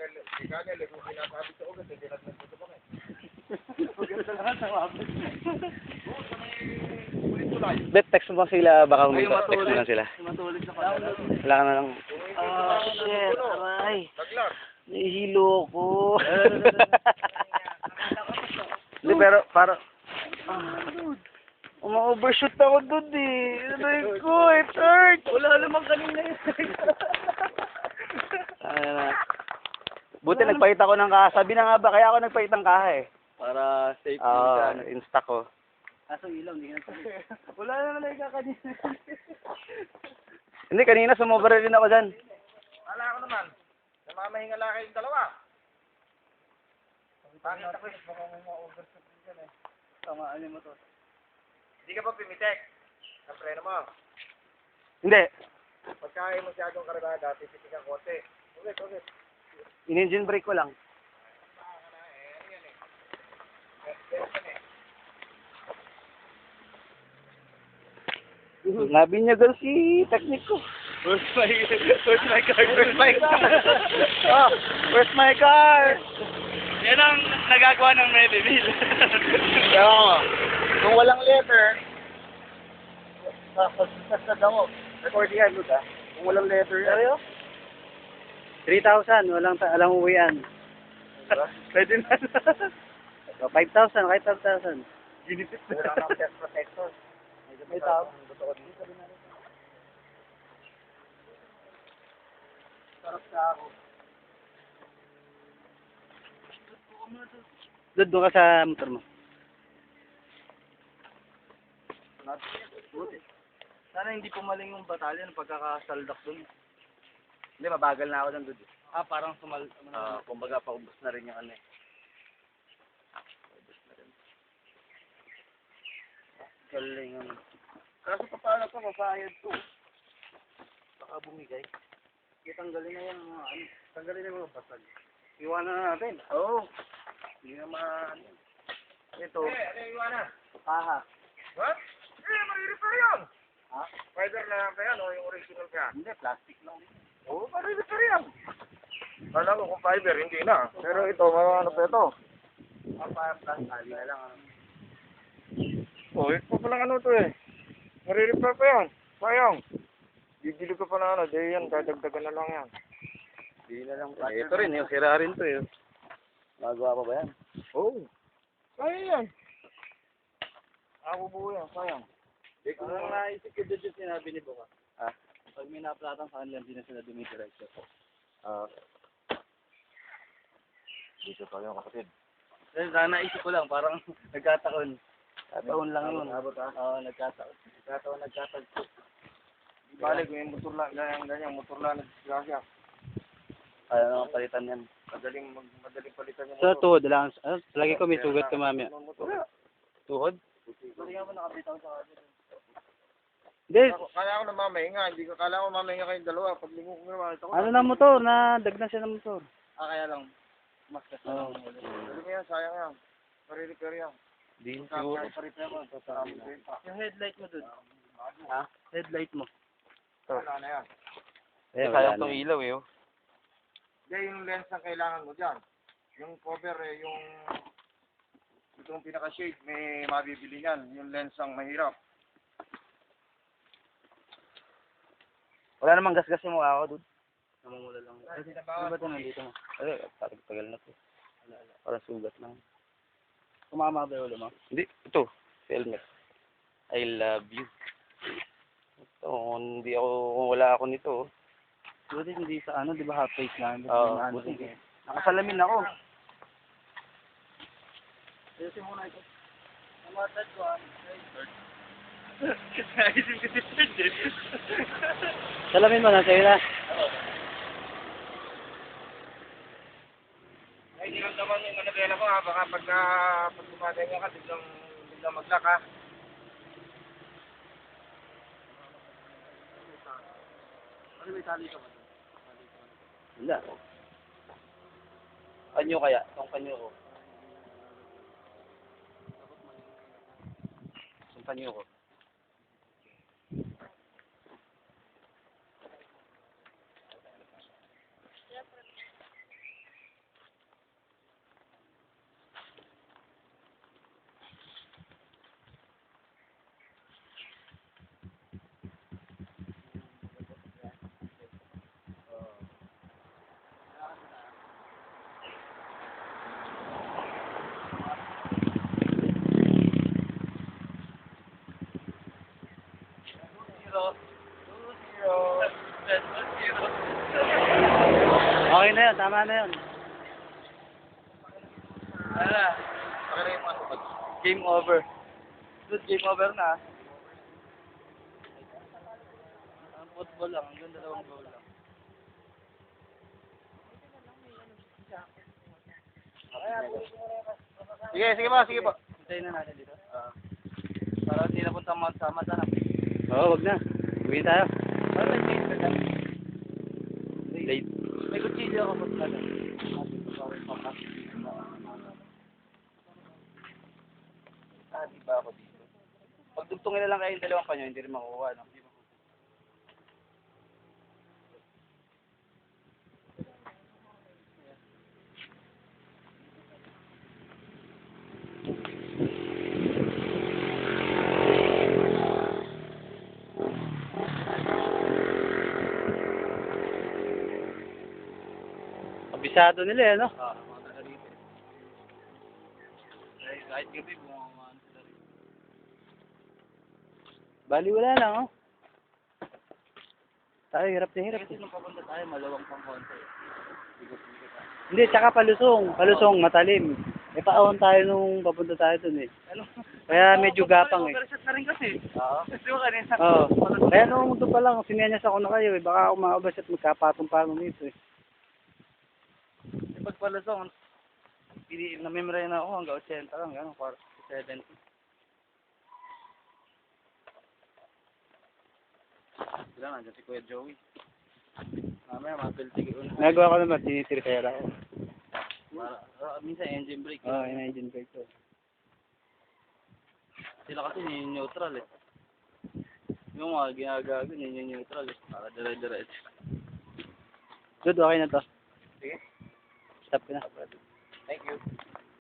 kanya, lagi mo pinasabit sa ugat, hindi lang nagtuto ka eh. Bet, text mo sila, baka huminto. Text mo lang sila. Matulog sa pala. Wala ka na lang. Shit, aray. Taglar. Nahihilo ko. Hindi, pero, para, Uma-overshoot ako doon eh. Aray ko, it hurt. Wala namang kanina yun. ano na. Buti nagpahit ako ng kaha. Sabi na nga ba, kaya ako nagpahit ng kaha eh. Para safe Insta ko. Kaso ilaw, hindi ka na. Wala naman na kanina. Hindi, kanina sumobra rin ako dyan. Wala ko naman. Namamahingala kayong dalawa. Bakit ako eh? Mukhang ma-overshoot din dyan eh. Tamaan yung motor. Hindi ka pa pimitek. Ang preno mo. Hindi. Pagka ay masyadong karagada, tipitik ang konti. Ulit. In-engine brake ko lang. Nabinyagal si technique ko. Where's my car? Where's my car? Oh, where's my car? Yan ang nagagawa ng Mediville. Kung walang letter, sa daw. Record yan, Lud, ah. Kung walang letter yan. 3,000, walang uwian. Pwede na. 5,000, kahit 5,000. Ginipit Wala nang test protector. May tao. Sarap sa ako. Doon ka sa motor mo. Sana hindi pumaling yung batalyon pagkakasaldak dun. Hindi, mabagal na ako doon, Dude. Parang Kumbaga, paubos na rin yung ano eh. Paubos na rin. Galing ano. Kaso paano pa, mapayad to. baka bumigay. Tanggalin na yung mga ano. Tanggalin yung mga basag. Iwanan na natin. Oo. Hindi naman. Ito. Ano yung iwanan? Kaha. What? Marirepair yan. Ha? Fiber na lang kaya, no? Yung original ka. Hindi, plastic lang. Oo, marirepair yan. Kala ko kung fiber, hindi na. Pero ito, mga ano pa ito? Plastic na lang. Oh, ito pa lang ano to eh. Marirepair pa yan. Sayang. Bibili ko pa na ano, di yan, dadagdagan na lang yan. Hindi na lang. Ito rin, yung sira rin to eh. Magawa pa ba yan? Oo. Sayang yan. Ako buo yan, sayang. Parang naisip ko dito sinabi ni Buka. Ah? Pag may naplatang sa kanila, hindi na sila dumidiretso. Dito tayo kapatid. Dahil naisip ko lang, parang nagkataon. Kataon lang yun. Abot ha? Oo, nagkataon. Nagkataon. Balik ko yung motor lang, ganyan, motor lang nagsigasya. Kaya naman palitan yan. Madaling palitan yung Sa motor. tuhod lang. Lagi ko may sugat ka mamaya. Wala. Tuhod? Hindi nga mo nakabitaw sa kanila. Hindi. Kala ko na mamahinga, hindi ko kala ko mamahinga kayong dalawa. Pag lingo ko naman, ito ko. Ano na motor? Nadagnan siya ng motor. Kaya lang, mas kasi lang. Dali mo yan, sayang yan. Pari-repair yan. Di Siguro. Pari-repair mo. Yung headlight mo dun. Ha? Headlight mo. Wala na yan. Sayang tong ilaw eh. Oh. Hindi, yung lens ang kailangan mo dyan. Yung cover eh, yung itong pinaka-shade, may mabibili yan. Yung lens ang mahirap. Wala namang gasgas yung mukha ko, dude. Namumula lang. Ano ba ito nandito mo? Ay, tagal na to. Parang sugat lang. Kumama ba yung ulo mo? Hindi, ito. Helmet. I love you. Ito, kung wala ako nito. Buti hindi sa ano, di ba half face lang? Oo, buti. Nakasalamin ako. Ayusin mo na ito. Namatad ko ah. Naisip ko si Fred. Salamin mo na, sa'yo na. Ay, hindi lang naman yung manabela ko ha. Baka pag tumatay ka, biglang mag-lock ha. Ano may tali ka ba? Wala. Panyo kaya? Itong panyo ko. Itong panyo ko. Okay na yun, tama na yun. Ano na? Okay na yung mga tupad. Game over. Good, game over na. Ang football lang, hanggang 2 goal lang. Sige, sige ba, sige ba. Hintayin na natin dito. Para hindi na punta sama sana. Oo, wag na. Uwi tayo. Para late na lang. Late. May kutsilyo ako pag ano. Di ba ako dito? Pag tugtungin na lang kayo yung dalawang panyo, hindi rin makukuha, no? Kabisado nila eh, no? Mga taga rito. Kahit gabi, bumamaan sila rito. Bali wala lang, oh. Tayo, hirap na hirap. Kasi nung papunta tayo, malawang pang konti. Hindi, tsaka palusong. Palusong, matalim. E paahon tayo nung papunta tayo dun eh. Ano? Kaya medyo gapang eh. Overshot na rin kasi. Oo. Di ba kanina? Oo. Kaya nung doon pa lang, sinenyas ako na kayo eh. Baka ako makabas at magkapatong-patong dito eh. Pag palusong, na-memory na ako hanggang 80 lang, gano'n, 70. Sila nga, dyan si Kuya Joey. Mamaya, mapiltig ko na. Nagawa ko naman, tinitirkera ako. Minsan, engine brake. Oo, in-engine brake ko. Sila kasi neutral eh. Yung mga ginagago, neutral eh. Para dire-diretso. Good, okay na to. Sige. Stop ko na. Thank you.